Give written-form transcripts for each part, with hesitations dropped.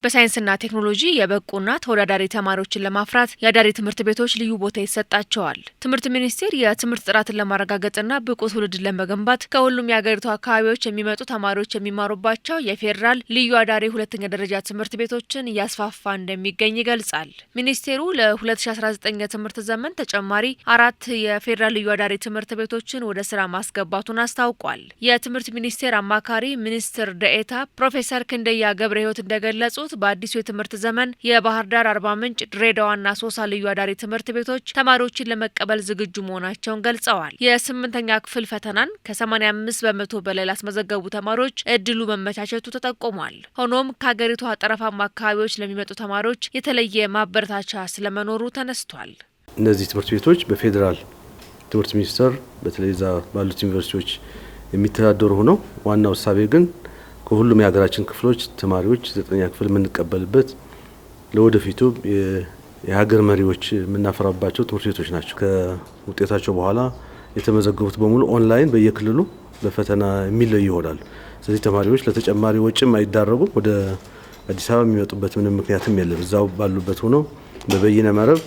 በሳይንስና ቴክኖሎጂ የበቁና ተወዳዳሪ ተማሪዎችን ለማፍራት የአዳሪ ትምህርት ቤቶች ልዩ ቦታ ይሰጣቸዋል። ትምህርት ሚኒስቴር የትምህርት ጥራትን ለማረጋገጥና ብቁ ትውልድን ለመገንባት ከሁሉም የሀገሪቱ አካባቢዎች የሚመጡ ተማሪዎች የሚማሩባቸው የፌዴራል ልዩ አዳሪ ሁለተኛ ደረጃ ትምህርት ቤቶችን እያስፋፋ እንደሚገኝ ይገልጻል። ሚኒስቴሩ ለ2019 የትምህርት ዘመን ተጨማሪ 4 የፌዴራል ልዩ አዳሪ ትምህርት ቤቶችን ወደ ስራ ማስገባቱን አስታውቋል። የትምህርት ሚኒስቴር አማካሪ ሚኒስትር ደኤታ ፕሮፌሰር ክንደያ ገብረ ሕይወት እንደገለጹት በአዲሱ የትምህርት ዘመን የባህር ዳር፣ አርባ ምንጭ፣ ድሬዳዋና ሶሳ ልዩ አዳሪ ትምህርት ቤቶች ተማሪዎችን ለመቀበል ዝግጁ መሆናቸውን ገልጸዋል። የ8ኛ ክፍል ፈተናን ከ85 በመቶ በላይ ላስመዘገቡ ተማሪዎች እድሉ መመቻቸቱ ተጠቁሟል። ሆኖም ከሀገሪቱ ጠረፋማ አካባቢዎች ለሚመጡ ተማሪዎች የተለየ ማበረታቻ ስለመኖሩ ተነስቷል። እነዚህ ትምህርት ቤቶች በፌዴራል ትምህርት ሚኒስቴር በተለይ እዛ ባሉት ዩኒቨርሲቲዎች የሚተዳደሩ ሆነው ዋናው እሳቤ ግን ከሁሉም የሀገራችን ክፍሎች ተማሪዎች 9ኛ ክፍል የምንቀበልበት ለወደፊቱ የሀገር መሪዎች የምናፈራባቸው ትምህርት ቤቶች ናቸው። ከውጤታቸው በኋላ የተመዘገቡት በሙሉ ኦንላይን በየክልሉ በፈተና የሚለዩ ይሆናሉ። ስለዚህ ተማሪዎች ለተጨማሪ ወጪም አይዳረጉም። ወደ አዲስ አበባ የሚመጡበት ምንም ምክንያትም የለም። እዛው ባሉበት ሆነው በበይነ መረብ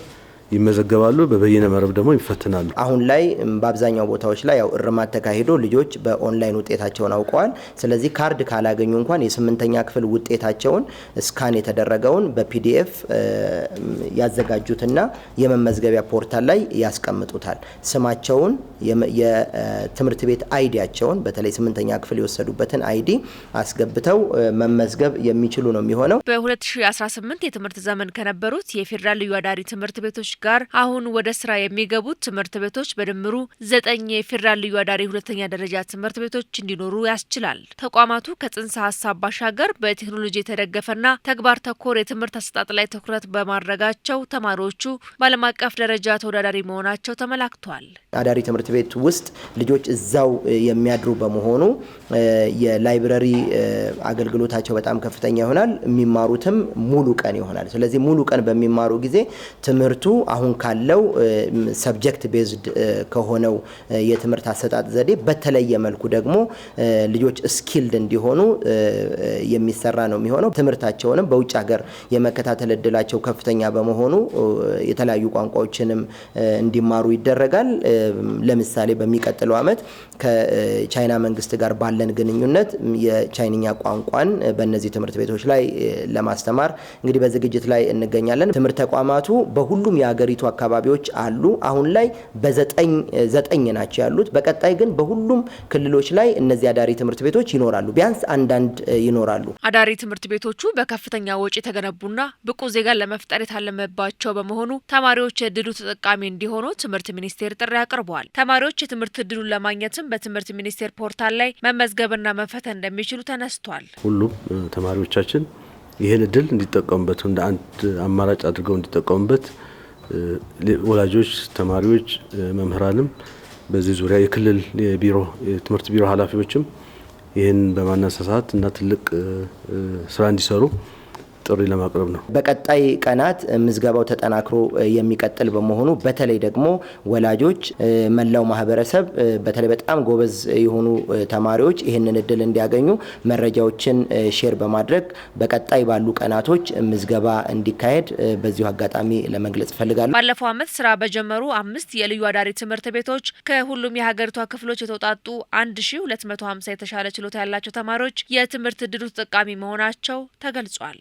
ይመዘገባሉ፣ በበይነ መረብ ደግሞ ይፈተናሉ። አሁን ላይ በአብዛኛው ቦታዎች ላይ ያው እርማት ተካሂዶ ልጆች በኦንላይን ውጤታቸውን አውቀዋል። ስለዚህ ካርድ ካላገኙ እንኳን የ8ኛ ክፍል ውጤታቸውን ስካን የተደረገውን በፒዲኤፍ ያዘጋጁትና የመመዝገቢያ ፖርታል ላይ ያስቀምጡታል። ስማቸውን፣ የትምህርት ቤት አይዲያቸውን በተለይ 8ኛ ክፍል የወሰዱበትን አይዲ አስገብተው መመዝገብ የሚችሉ ነው የሚሆነው። በ2018 የትምህርት ዘመን ከነበሩት የፌዴራል ልዩ አዳሪ ትምህርት ቤቶች ጋር አሁን ወደ ስራ የሚገቡት ትምህርት ቤቶች በድምሩ 9 የፌዴራል ልዩ አዳሪ ሁለተኛ ደረጃ ትምህርት ቤቶች እንዲኖሩ ያስችላል። ተቋማቱ ከጽንሰ ሀሳብ ባሻገር በቴክኖሎጂ የተደገፈና ተግባር ተኮር የትምህርት አሰጣጥ ላይ ትኩረት በማድረጋቸው ተማሪዎቹ በዓለም አቀፍ ደረጃ ተወዳዳሪ መሆናቸው ተመላክቷል። አዳሪ ትምህርት ቤት ውስጥ ልጆች እዛው የሚያድሩ በመሆኑ የላይብረሪ አገልግሎታቸው በጣም ከፍተኛ ይሆናል። የሚማሩትም ሙሉ ቀን ይሆናል። ስለዚህ ሙሉ ቀን በሚማሩ ጊዜ ትምህርቱ አሁን ካለው ሰብጀክት ቤዝድ ከሆነው የትምህርት አሰጣጥ ዘዴ በተለየ መልኩ ደግሞ ልጆች ስኪልድ እንዲሆኑ የሚሰራ ነው የሚሆነው። ትምህርታቸውንም በውጭ ሀገር የመከታተል እድላቸው ከፍተኛ በመሆኑ የተለያዩ ቋንቋዎችንም እንዲማሩ ይደረጋል። ለምሳሌ በሚቀጥለው ዓመት ከቻይና መንግስት ጋር ባለን ግንኙነት የቻይንኛ ቋንቋን በእነዚህ ትምህርት ቤቶች ላይ ለማስተማር እንግዲህ በዝግጅት ላይ እንገኛለን። ትምህርት ተቋማቱ በሁሉም የሀገሪቱ አካባቢዎች አሉ። አሁን ላይ በዘጠኝ ናቸው ያሉት። በቀጣይ ግን በሁሉም ክልሎች ላይ እነዚህ አዳሪ ትምህርት ቤቶች ይኖራሉ። ቢያንስ አንዳንድ ይኖራሉ። አዳሪ ትምህርት ቤቶቹ በከፍተኛ ወጪ የተገነቡና ብቁ ዜጋን ለመፍጠር የታለመባቸው በመሆኑ ተማሪዎች የእድሉ ተጠቃሚ እንዲሆኑ ትምህርት ሚኒስቴር ጥሪ አቅርበዋል። ተማሪዎች የትምህርት እድሉን ለማግኘትም በትምህርት ሚኒስቴር ፖርታል ላይ መመዝገብና መፈተን እንደሚችሉ ተነስቷል። ሁሉም ተማሪዎቻችን ይህን እድል እንዲጠቀሙበት እንደ አንድ አማራጭ አድርገው እንዲጠቀሙበት ወላጆች፣ ተማሪዎች፣ መምህራንም በዚህ ዙሪያ የክልል የትምህርት ቢሮ ኃላፊዎችም ይህን በማነሳሳት እና ትልቅ ስራ እንዲሰሩ ጥሪ ለማቅረብ ነው። በቀጣይ ቀናት ምዝገባው ተጠናክሮ የሚቀጥል በመሆኑ በተለይ ደግሞ ወላጆች፣ መላው ማህበረሰብ በተለይ በጣም ጎበዝ የሆኑ ተማሪዎች ይህንን እድል እንዲያገኙ መረጃዎችን ሼር በማድረግ በቀጣይ ባሉ ቀናቶች ምዝገባ እንዲካሄድ በዚሁ አጋጣሚ ለመግለጽ ፈልጋለሁ። ባለፈው ዓመት ስራ በጀመሩ 5 የልዩ አዳሪ ትምህርት ቤቶች ከሁሉም የሀገሪቷ ክፍሎች የተውጣጡ 1250 የተሻለ ችሎታ ያላቸው ተማሪዎች የትምህርት እድሉ ተጠቃሚ መሆናቸው ተገልጿል።